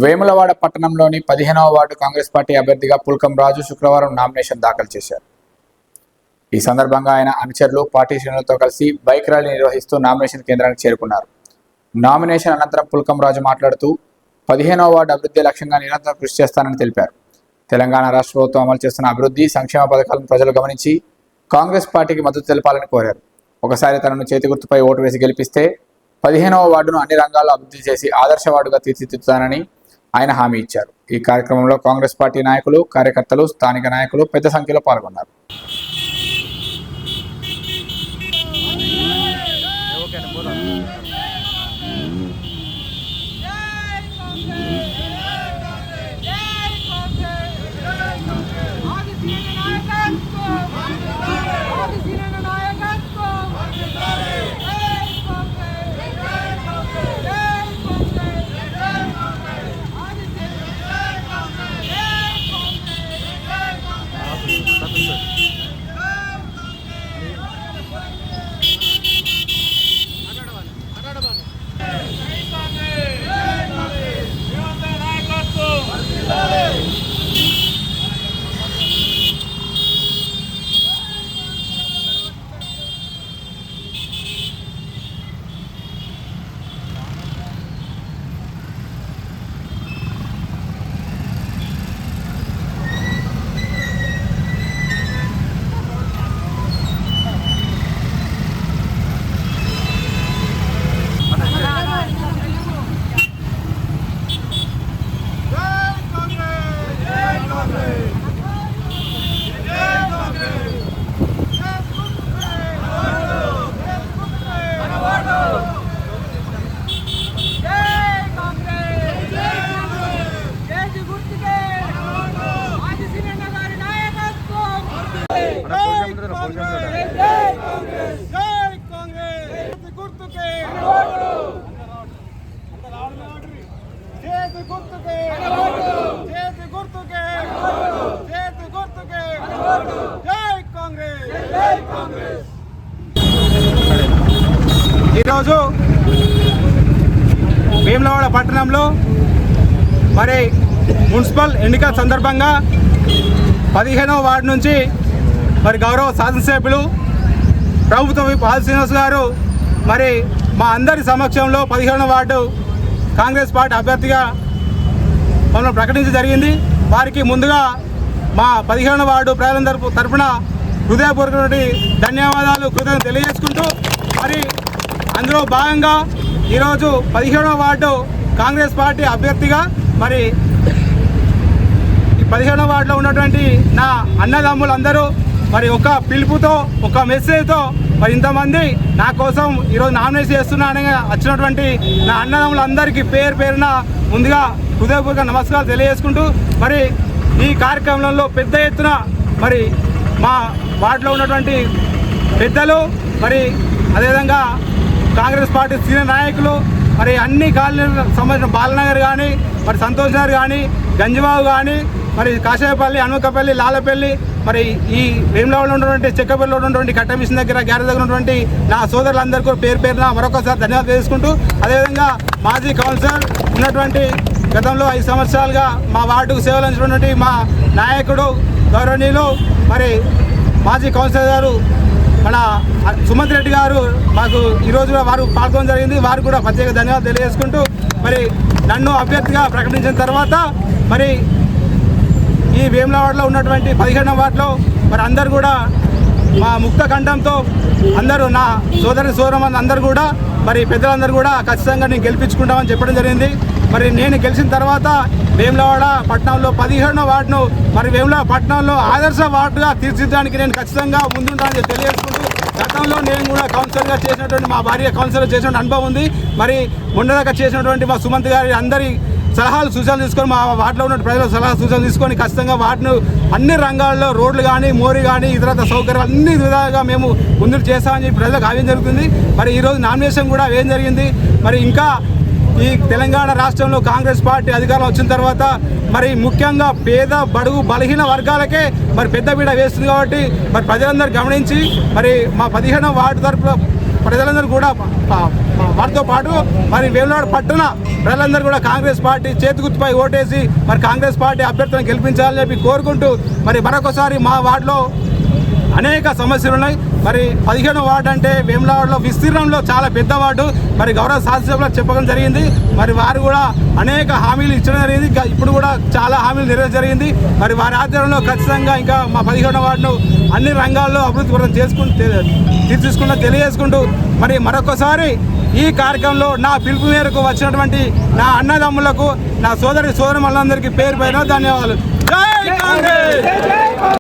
వేములవాడ పట్టణంలోని 15వ ward Congress party అభ్యర్థిగా పుల్కం రాజు శుక్రవారం నామినేషన్ దాఖలు చేశారు. ఈ సందర్భంగా ఆయన అనుచరులు పార్టీ శ్రేణులతో కలిసి బైక్ ర్యాలీ నిర్వహిస్తూ నామినేషన్ కేంద్రానికి చేరుకున్నారు. నామినేషన్ అనంతరం పుల్కం రాజు మాట్లాడుతూ 15వ వార్డు అభివృద్ధి లక్ష్యంగా నిరంతరం కృషి చేస్తానని తెలిపారు. తెలంగాణ రాష్ట్ర ప్రభుత్వం అమలు చేస్తున్న అభివృద్ధి సంక్షేమ పథకాలను ప్రజలు గమనించి కాంగ్రెస్ పార్టీకి మద్దతు తెలపాలని కోరారు. ఒకసారి తనను చేతి గుర్తుపై ఓటు వేసి గెలిపిస్తే 15వ వార్డును అన్ని రంగాల్లో అభివృద్ధి చేసి ఆదర్శ వార్డుగా తీర్చిదిద్దుతానని ఆయన హామీ ఇచ్చారు. ఈ కార్యక్రమంలో కాంగ్రెస్ పార్టీ నాయకులు, కార్యకర్తలు, స్థానిక నాయకులు పెద్ద సంఖ్యలో పాల్గొన్నారు. ఈరోజు వేములవాడ పట్టణంలో మరి మున్సిపల్ ఎన్నికల సందర్భంగా 15వ వార్డు నుంచి మరి గౌరవ శాసనసభ్యులు ప్రభుత్వ విప్ ఆది శ్రీనివాస్ గారు మరి మా అందరి సమక్షంలో 15వ వార్డు కాంగ్రెస్ పార్టీ అభ్యర్థిగా మమ్మల్ని ప్రకటించడం జరిగింది. వారికి ముందుగా మా 15వ వార్డు ప్రజలందరి తరఫున హృదయపూర్వక ధన్యవాదాలు, కృతజ్ఞతలు తెలియజేసుకుంటూ మరి అందులో భాగంగా ఈరోజు 15వ వార్డు కాంగ్రెస్ పార్టీ అభ్యర్థిగా మరి 15వ వార్డులో ఉన్నటువంటి నా అన్నదమ్ములందరూ మరి ఒక పిలుపుతో, ఒక మెసేజ్తో మరి ఇంతమంది నా కోసం ఈరోజు నామినేషన్ చేస్తున్నానని వచ్చినటువంటి నా అన్నదమ్ములందరికీ పేరు పేరున ముందుగా హృదయపూర్వక నమస్కారాలు తెలియజేసుకుంటూ మరి ఈ కార్యక్రమంలో పెద్ద ఎత్తున మరి మా వార్డులో ఉన్నటువంటి పెద్దలు మరి అదేవిధంగా కాంగ్రెస్ పార్టీ సీనియర్ నాయకులు మరి అన్ని కాలనీలకు సంబంధించిన బాలనగర్ కానీ, మరి సంతోష్ నగర్ కానీ, గంజిబాబు కానీ, మరి కాషాయపల్లి, అనుమకపల్లి, లాలపల్లి, మరి ఈ వేములవాడలో ఉన్నటువంటి చెక్కపల్లిలో ఉన్నటువంటి కట్ట మిషన్ దగ్గర, గ్యారేజ్ దగ్గర ఉన్నటువంటి నా సోదరులందరికీ పేరు పేరున మరొకసారి ధన్యవాదాలు తెలుసుకుంటూ, అదేవిధంగా మాజీ కౌన్సిలర్ ఉన్నటువంటి గతంలో 5 సంవత్సరాలుగా మా వార్డుకు సేవలు అందించినటువంటి మా నాయకుడు గౌరవనీయులు మరి మాజీ కౌన్సిలర్ గారు మన సుమంత్ రెడ్డి గారు మాకు ఈరోజు వారు పాల్గొనడం జరిగింది. వారు కూడా ప్రత్యేక ధన్యవాదాలు తెలియజేసుకుంటూ మరి నన్ను అభ్యర్థిగా ప్రకటించిన తర్వాత మరి ఈ వేములవాడలో ఉన్నటువంటి 15వ వార్డులో మరి అందరు కూడా మా ముక్త కంఠంతో అందరూ నా సోదరమని అందరూ కూడా మరి పెద్దలందరూ కూడా ఖచ్చితంగా నేను గెలిపించుకుంటామని చెప్పడం జరిగింది. మరి నేను గెలిచిన తర్వాత వేములవాడ పట్టణంలో 15వ వార్డును మరి వేములవాడ పట్టణంలో ఆదర్శ వార్డుగా తీర్చిదిద్దడానికి నేను ఖచ్చితంగా ముందుంటానని తెలియజేసుకుంటూ, గతంలో నేను కూడా కౌన్సిలర్గా చేసినటువంటి మా భార్య కౌన్సిలర్ చేసినటువంటి అనుభవం ఉంది. మరి మొన్నదాకా చేసినటువంటి మా సుమంత్ గారి అందరి సలహాలు సూచనలు తీసుకొని మా వార్డులో ఉన్న ప్రజల సలహా సూచనలు తీసుకొని ఖచ్చితంగా వార్డును అన్ని రంగాల్లో రోడ్లు కానీ, మోరీ కానీ, ఇతర సౌకర్యాలు అన్ని విధాలుగా మేము ముందుకు చేస్తామని చెప్పి ప్రజలకు హామీ జరుగుతుంది. మరి ఈరోజు నామినేషన్ కూడా వేయడం జరిగింది. మరి ఇంకా ఈ తెలంగాణ రాష్ట్రంలో కాంగ్రెస్ పార్టీ అధికారంలో వచ్చిన తర్వాత మరి ముఖ్యంగా పేద, బడుగు, బలహీన వర్గాలకే మరి పెద్దపీట వేస్తుంది. కాబట్టి మరి ప్రజలందరూ గమనించి మరి మా 15వ వార్డు తరఫున ప్రజలందరూ కూడా వారితో పాటు మరి వేములవాడ పట్టణ ప్రజలందరూ కూడా కాంగ్రెస్ పార్టీ చేతిగుర్తుపై ఓటేసి మరి కాంగ్రెస్ పార్టీ అభ్యర్థులను గెలిపించాలని చెప్పి కోరుకుంటూ మరి మరొకసారి మా వార్డులో అనేక సమస్యలు ఉన్నాయి. మరి 15వ వార్డు అంటే వేములవాడలో విస్తీర్ణంలో చాలా పెద్ద వార్డు. మరి గౌరవ శాసనసభలో చెప్పడం జరిగింది. మరి వారు కూడా అనేక హామీలు ఇచ్చడం జరిగింది. ఇప్పుడు కూడా చాలా హామీలు నెరవేర్చడం జరిగింది. మరి వారి ఆధ్వర్యంలో ఖచ్చితంగా ఇంకా మా 15వ వార్డును అన్ని రంగాల్లో అభివృద్ధి పరం తీసుకుంటూ తెలియజేసుకుంటూ మరి మరొకసారి ఈ కార్యక్రమంలో నా పిలుపు మేరకు వచ్చినటువంటి నా అన్నదమ్ములకు, నా సోదరి సోదరులందరికీ పేరు పైన ధన్యవాదాలు. జై కాంగ్రెస్.